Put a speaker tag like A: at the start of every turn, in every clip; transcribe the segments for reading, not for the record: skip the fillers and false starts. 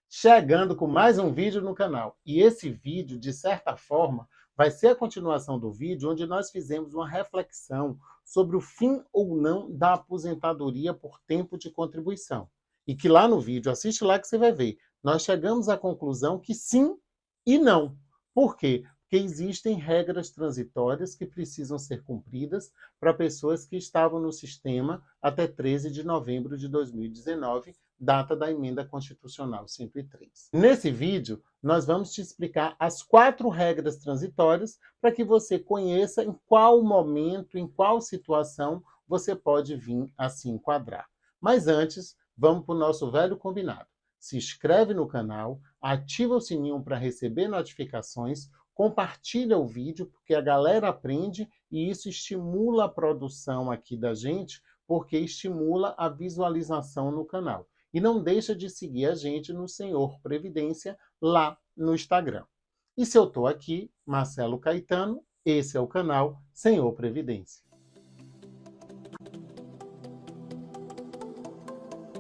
A: Chegando com mais um vídeo no canal. E esse vídeo, de certa forma, vai ser a continuação do vídeo onde nós fizemos uma reflexão sobre o fim ou não da aposentadoria por tempo de contribuição. E que lá no vídeo, assiste lá que você vai ver, nós chegamos à conclusão que sim e não. Por quê? Porque existem regras transitórias que precisam ser cumpridas para pessoas que estavam no sistema até 13 de novembro de 2019, data da emenda constitucional 103. Nesse vídeo, nós vamos te explicar as 4 regras transitórias para que você conheça em qual momento, em qual situação você pode vir a se enquadrar. Mas antes, vamos para o nosso velho combinado. Se inscreve no canal, ativa o sininho para receber notificações, compartilha o vídeo, porque a galera aprende e isso estimula a produção aqui da gente, porque estimula a visualização no canal. E não deixa de seguir a gente no Senhor Previdência lá no Instagram. E se eu estou aqui, Marcelo Caetano, esse é o canal Senhor Previdência.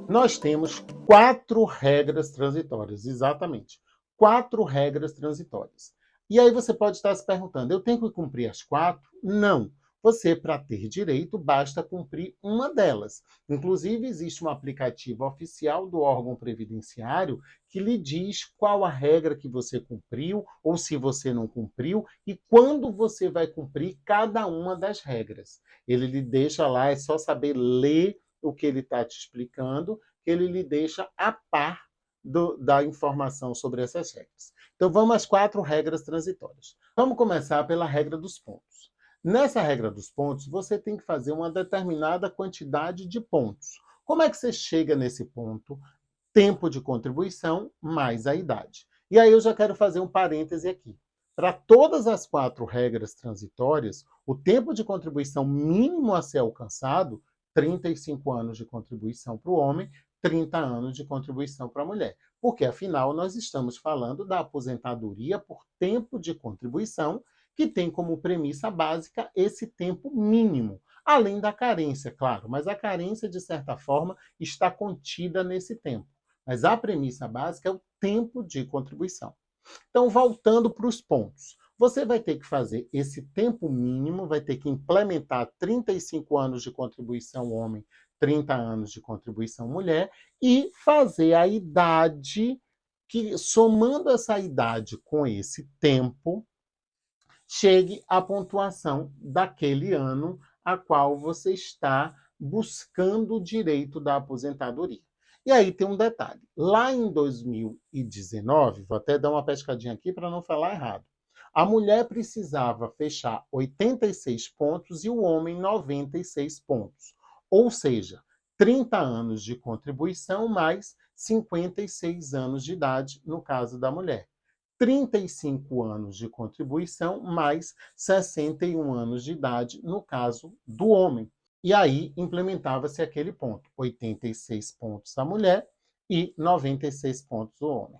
A: Nós temos 4 regras transitórias, exatamente. 4 regras transitórias. E aí você pode estar se perguntando, eu tenho que cumprir as 4? Não. Você, para ter direito, basta cumprir uma delas. Inclusive, existe um aplicativo oficial do órgão previdenciário que lhe diz qual a regra que você cumpriu, ou se você não cumpriu, e quando você vai cumprir cada uma das regras. Ele lhe deixa lá, é só saber ler o que ele está te explicando, que ele lhe deixa a par da informação sobre essas regras. Então, vamos às 4 regras transitórias. Vamos começar pela regra dos pontos. Nessa regra dos pontos, você tem que fazer uma determinada quantidade de pontos. Como é que você chega nesse ponto? Tempo de contribuição mais a idade. E aí eu já quero fazer um parêntese aqui. Para todas as 4 regras transitórias, o tempo de contribuição mínimo a ser alcançado, 35 anos de contribuição para o homem, 30 anos de contribuição para a mulher. Porque, afinal, nós estamos falando da aposentadoria por tempo de contribuição, que tem como premissa básica esse tempo mínimo. Além da carência, claro, mas a carência, de certa forma, está contida nesse tempo. Mas a premissa básica é o tempo de contribuição. Então, voltando para os pontos. Você vai ter que fazer esse tempo mínimo, vai ter que implementar 35 anos de contribuição homem, 30 anos de contribuição mulher, e fazer a idade, que somando essa idade com esse tempo, chegue à pontuação daquele ano a qual você está buscando o direito da aposentadoria. E aí tem um detalhe. Lá em 2019, vou até dar uma pescadinha aqui para não falar errado, a mulher precisava fechar 86 pontos e o homem 96 pontos. Ou seja, 30 anos de contribuição mais 56 anos de idade, no caso da mulher. 35 anos de contribuição mais 61 anos de idade, no caso do homem. E aí implementava-se aquele ponto, 86 pontos a mulher e 96 pontos o homem.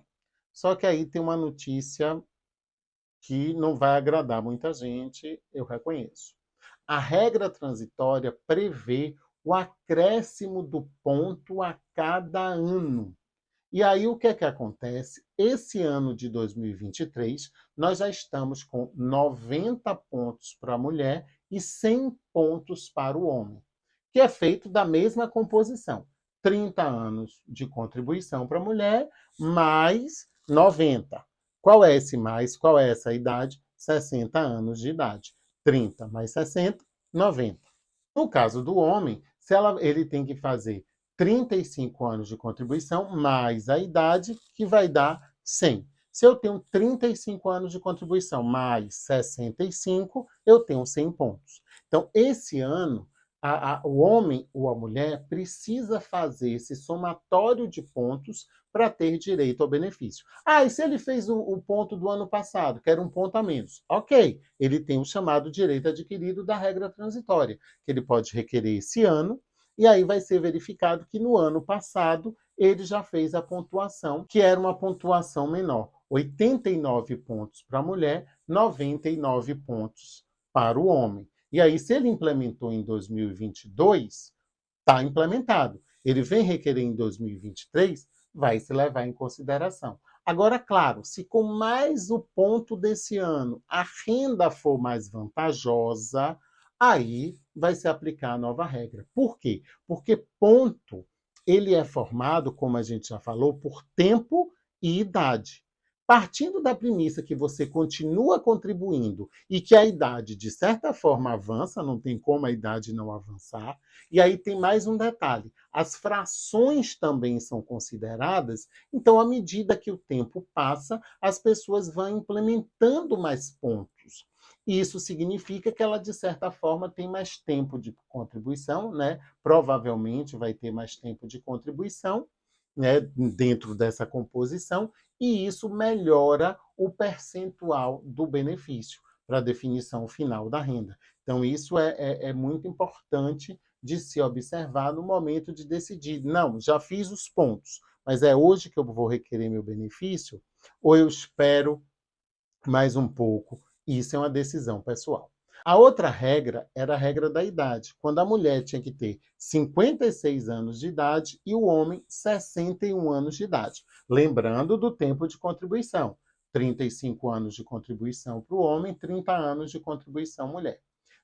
A: Só que aí tem uma notícia que não vai agradar muita gente, eu reconheço. A regra transitória prevê o acréscimo do ponto a cada ano. E aí o que é que acontece? Esse ano de 2023, nós já estamos com 90 pontos para a mulher e 100 pontos para o homem, que é feito da mesma composição. 30 anos de contribuição para a mulher, mais 90. Qual é esse mais? Qual é essa idade? 60 anos de idade. 30 mais 60, 90. No caso do homem, ele tem que fazer 35 anos de contribuição, mais a idade, que vai dar 100. Se eu tenho 35 anos de contribuição, mais 65, eu tenho 100 pontos. Então, esse ano, o homem ou a mulher precisa fazer esse somatório de pontos para ter direito ao benefício. Ah, e se ele fez o ponto do ano passado, que era um ponto a menos? Ok, ele tem o chamado direito adquirido da regra transitória, que ele pode requerer esse ano, e aí vai ser verificado que no ano passado ele já fez a pontuação, que era uma pontuação menor. 89 pontos para a mulher, 99 pontos para o homem. E aí, se ele implementou em 2022, está implementado. Ele vem requerer em 2023, vai se levar em consideração. Agora, claro, se com mais o ponto desse ano a renda for mais vantajosa, aí vai se aplicar a nova regra. Por quê? Porque ponto ele é formado, como a gente já falou, por tempo e idade. Partindo da premissa que você continua contribuindo e que a idade, de certa forma, avança, não tem como a idade não avançar, e aí tem mais um detalhe: as frações também são consideradas, então, à medida que o tempo passa, as pessoas vão implementando mais pontos. E isso significa que ela, de certa forma, tem mais tempo de contribuição, né? Provavelmente vai ter mais tempo de contribuição, né, dentro dessa composição, e isso melhora o percentual do benefício para a definição final da renda. Então, isso é muito importante de se observar no momento de decidir. Não, já fiz os pontos, mas é hoje que eu vou requerer meu benefício? Ou eu espero mais um pouco? Isso é uma decisão pessoal. A outra regra era a regra da idade, quando a mulher tinha que ter 56 anos de idade e o homem 61 anos de idade. Lembrando do tempo de contribuição: 35 anos de contribuição para o homem, 30 anos de contribuição mulher.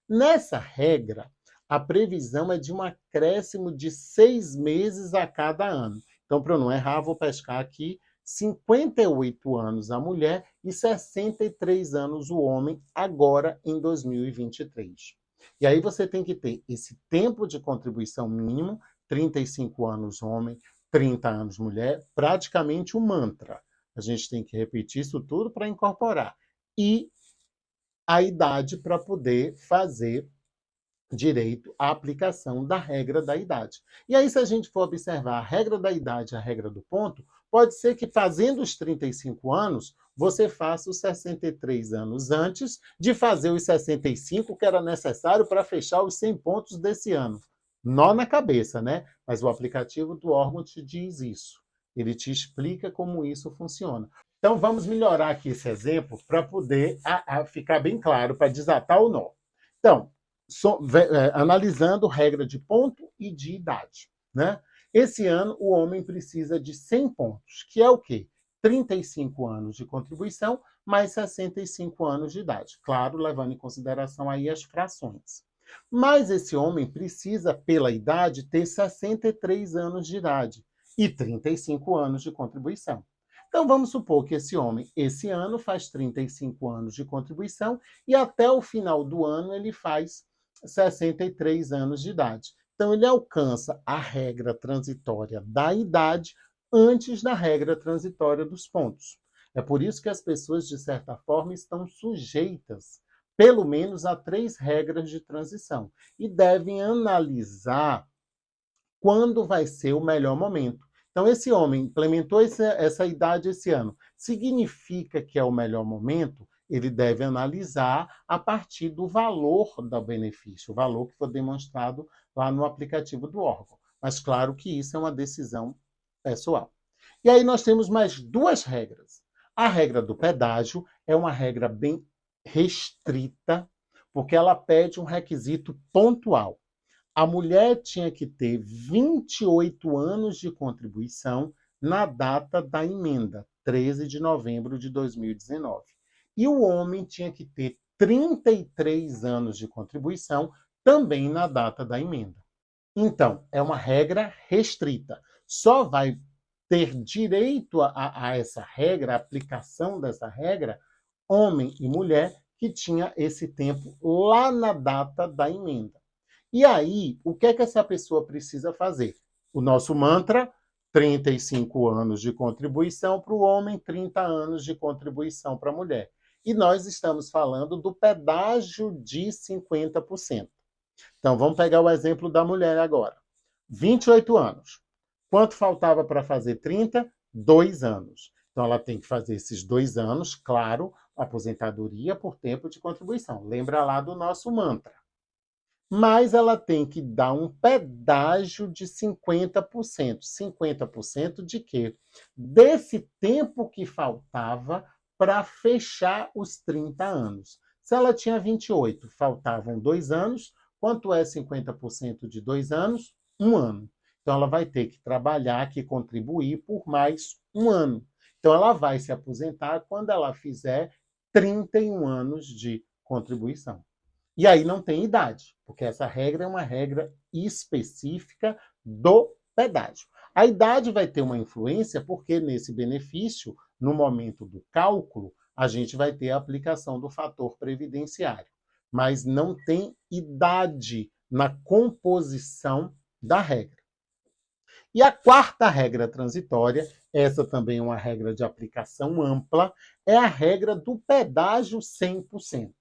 A: Nessa regra, a previsão é de um acréscimo de 6 meses a cada ano. Então, para eu não errar, vou pescar aqui 58 anos a mulher e 63 anos o homem, agora em 2023. E aí você tem que ter esse tempo de contribuição mínimo: 35 anos homem, 30 anos mulher, praticamente um mantra. A gente tem que repetir isso tudo para incorporar. E a idade para poder fazer direito à aplicação da regra da idade. E aí, se a gente for observar a regra da idade e a regra do ponto, pode ser que fazendo os 35 anos, você faça os 63 anos antes de fazer os 65 que era necessário para fechar os 100 pontos desse ano. Nó na cabeça, né? Mas o aplicativo do órgão te diz isso. Ele te explica como isso funciona. Então, vamos melhorar aqui esse exemplo para poder ficar bem claro, para desatar o nó. Então, analisando regra de ponto e de idade, né? Esse ano, o homem precisa de 100 pontos, que é o quê? 35 anos de contribuição mais 65 anos de idade. Claro, levando em consideração aí as frações. Mas esse homem precisa, pela idade, ter 63 anos de idade e 35 anos de contribuição. Então, vamos supor que esse homem, esse ano, faz 35 anos de contribuição e até o final do ano ele faz 63 anos de idade. Então, ele alcança a regra transitória da idade antes da regra transitória dos pontos. É por isso que as pessoas, de certa forma, estão sujeitas, pelo menos, a 3 regras de transição e devem analisar quando vai ser o melhor momento. Então, esse homem implementou essa idade esse ano. Significa que é o melhor momento? Ele deve analisar a partir do valor do benefício, o valor que foi demonstrado lá no aplicativo do órgão. Mas, claro que isso é uma decisão pessoal. E aí nós temos mais 2 regras. A regra do pedágio é uma regra bem restrita, porque ela pede um requisito pontual. A mulher tinha que ter 28 anos de contribuição na data da emenda, 13 de novembro de 2019. E o homem tinha que ter 33 anos de contribuição, também na data da emenda. Então, é uma regra restrita. Só vai ter direito a essa regra, a aplicação dessa regra, homem e mulher que tinha esse tempo lá na data da emenda. E aí, o que é que essa pessoa precisa fazer? O nosso mantra: 35 anos de contribuição para o homem, 30 anos de contribuição para a mulher. E nós estamos falando do pedágio de 50%. Então, vamos pegar o exemplo da mulher agora. 28 anos. Quanto faltava para fazer 30? 2 anos. Então, ela tem que fazer esses 2 anos, claro, aposentadoria por tempo de contribuição. Lembra lá do nosso mantra. Mas ela tem que dar um pedágio de 50%. 50% de quê? Desse tempo que faltava para fechar os 30 anos. Se ela tinha 28, faltavam 2 anos. Quanto é 50% de 2 anos? 1 ano. Então, ela vai ter que trabalhar, que contribuir por mais um ano. Então, ela vai se aposentar quando ela fizer 31 anos de contribuição. E aí não tem idade, porque essa regra é uma regra específica do pedágio. A idade vai ter uma influência porque nesse benefício, no momento do cálculo, a gente vai ter a aplicação do fator previdenciário, mas não tem idade na composição da regra. E a quarta regra transitória, essa também é uma regra de aplicação ampla, é a regra do pedágio 100%.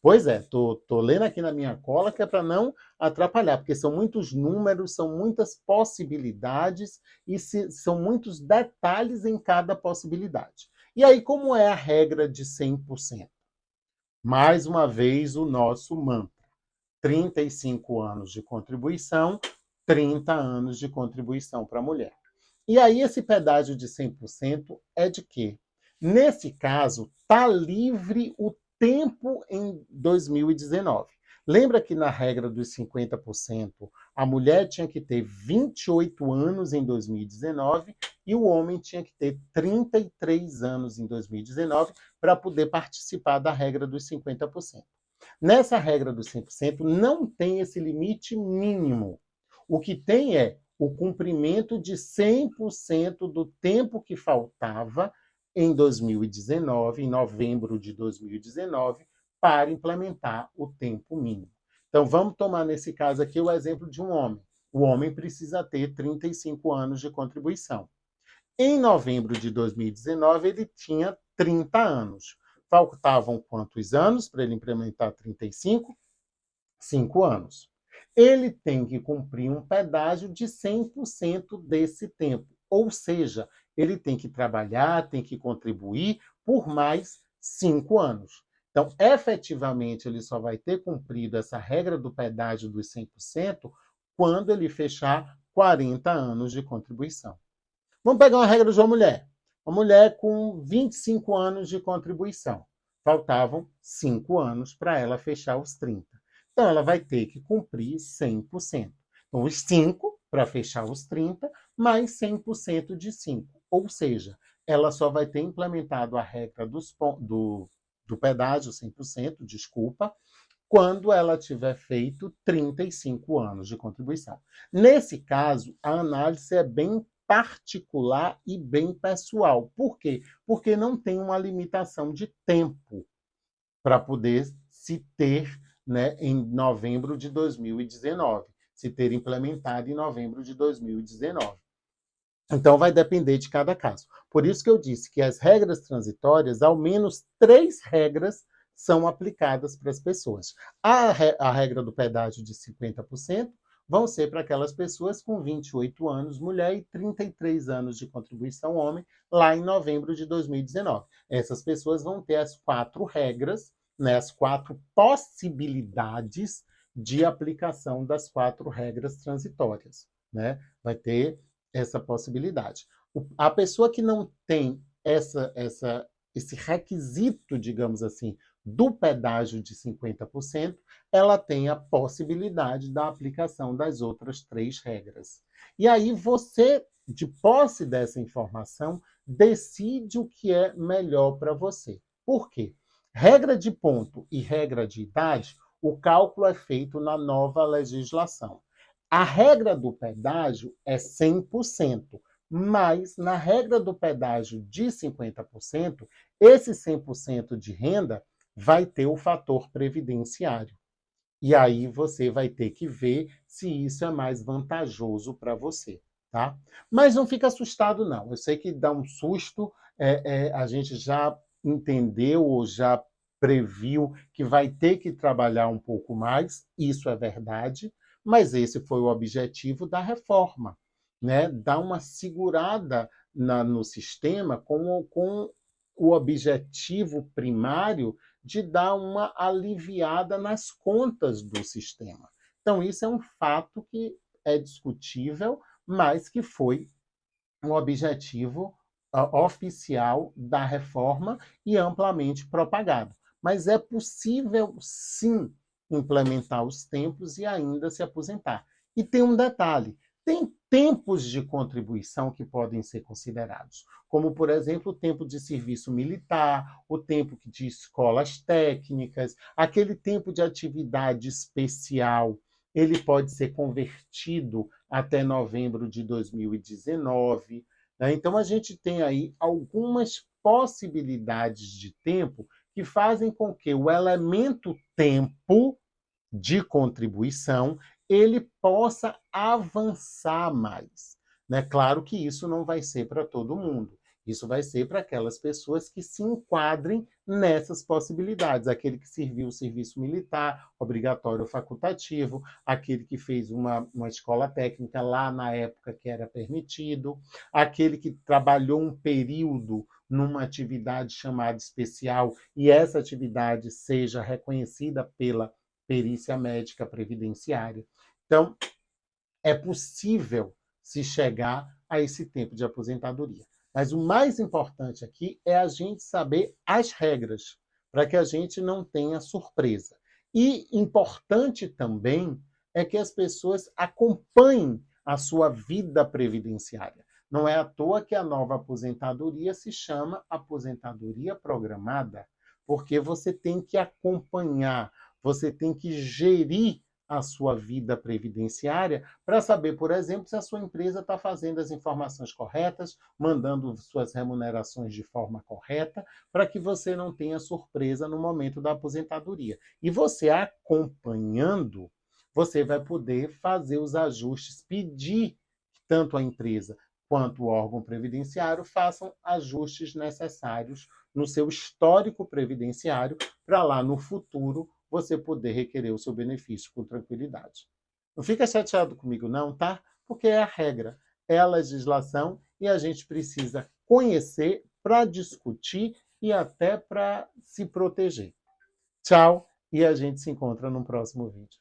A: Pois é, tô lendo aqui na minha cola que é para não atrapalhar, porque são muitos números, são muitas possibilidades e são muitos detalhes em cada possibilidade. E aí, como é a regra de 100%? Mais uma vez, o nosso mantra. 35 anos de contribuição, 30 anos de contribuição para a mulher. E aí, esse pedágio de 100% é de quê? Nesse caso, está livre o tempo em 2019. Lembra que na regra dos 50%, a mulher tinha que ter 28 anos em 2019 e o homem tinha que ter 33 anos em 2019 para poder participar da regra dos 50%. Nessa regra dos 100%, não tem esse limite mínimo. O que tem é o cumprimento de 100% do tempo que faltava em 2019, em novembro de 2019, para implementar o tempo mínimo. Então, vamos tomar nesse caso aqui o exemplo de um homem. O homem precisa ter 35 anos de contribuição. Em novembro de 2019, ele tinha 30 anos. Faltavam quantos anos para ele implementar 35? 5 anos. Ele tem que cumprir um pedágio de 100% desse tempo. Ou seja, ele tem que trabalhar, tem que contribuir por mais 5 anos. Então, efetivamente, ele só vai ter cumprido essa regra do pedágio dos 100% quando ele fechar 40 anos de contribuição. Vamos pegar uma regra de uma mulher. Uma mulher com 25 anos de contribuição. Faltavam 5 anos para ela fechar os 30. Então, ela vai ter que cumprir 100%. Então, os 5 para fechar os 30, mais 100% de 5. Ou seja, ela só vai ter implementado a regra do pedágio 100%, desculpa, quando ela tiver feito 35 anos de contribuição. Nesse caso, a análise é bem particular e bem pessoal. Por quê? Porque não tem uma limitação de tempo para poder se ter, né, em novembro de 2019, se ter implementado em novembro de 2019. Então, vai depender de cada caso. Por isso que eu disse que as regras transitórias, ao menos 3 regras são aplicadas para as pessoas. A regra do pedágio de 50% vão ser para aquelas pessoas com 28 anos, mulher, e 33 anos de contribuição, homem, lá em novembro de 2019. Essas pessoas vão ter as 4 regras, né, as 4 possibilidades de aplicação das 4 regras transitórias. Né? Vai ter essa possibilidade. A pessoa que não tem esse requisito, digamos assim, do pedágio de 50%, ela tem a possibilidade da aplicação das outras 3 regras. E aí você, de posse dessa informação, decide o que é melhor para você. Por quê? Regra de ponto e regra de idade, o cálculo é feito na nova legislação. A regra do pedágio é 100%, mas na regra do pedágio de 50%, esse 100% de renda vai ter o fator previdenciário. E aí você vai ter que ver se isso é mais vantajoso para você, tá? Mas não fica assustado, não. Eu sei que dá um susto, a gente já entendeu ou já previu que vai ter que trabalhar um pouco mais, isso é verdade, mas esse foi o objetivo da reforma, né? Dar uma segurada no sistema com o objetivo primário de dar uma aliviada nas contas do sistema. Então, isso é um fato que é discutível, mas que foi um objetivo oficial da reforma e amplamente propagado. Mas é possível, sim, implementar os tempos e ainda se aposentar. E tem um detalhe: tem tempos de contribuição que podem ser considerados, como, por exemplo, o tempo de serviço militar, o tempo de escolas técnicas, aquele tempo de atividade especial, ele pode ser convertido até novembro de 2019. Né? Então, a gente tem aí algumas possibilidades de tempo que fazem com que o elemento tempo de contribuição ele possa avançar mais. Né? Claro que isso não vai ser para todo mundo. Isso vai ser para aquelas pessoas que se enquadrem nessas possibilidades. Aquele que serviu o serviço militar, obrigatório ou facultativo, aquele que fez uma escola técnica lá na época que era permitido, aquele que trabalhou um período numa atividade chamada especial e essa atividade seja reconhecida pela perícia médica previdenciária. Então, é possível se chegar a esse tempo de aposentadoria. Mas o mais importante aqui é a gente saber as regras, para que a gente não tenha surpresa. E importante também é que as pessoas acompanhem a sua vida previdenciária. Não é à toa que a nova aposentadoria se chama aposentadoria programada, porque você tem que acompanhar, você tem que gerir a sua vida previdenciária para saber, por exemplo, se a sua empresa está fazendo as informações corretas, mandando suas remunerações de forma correta, para que você não tenha surpresa no momento da aposentadoria. E você acompanhando, você vai poder fazer os ajustes, pedir que tanto a empresa quanto o órgão previdenciário façam ajustes necessários no seu histórico previdenciário para lá no futuro você poder requerer o seu benefício com tranquilidade. Não fica chateado comigo não, tá? Porque é a regra, é a legislação e a gente precisa conhecer para discutir e até para se proteger. Tchau e a gente se encontra no próximo vídeo.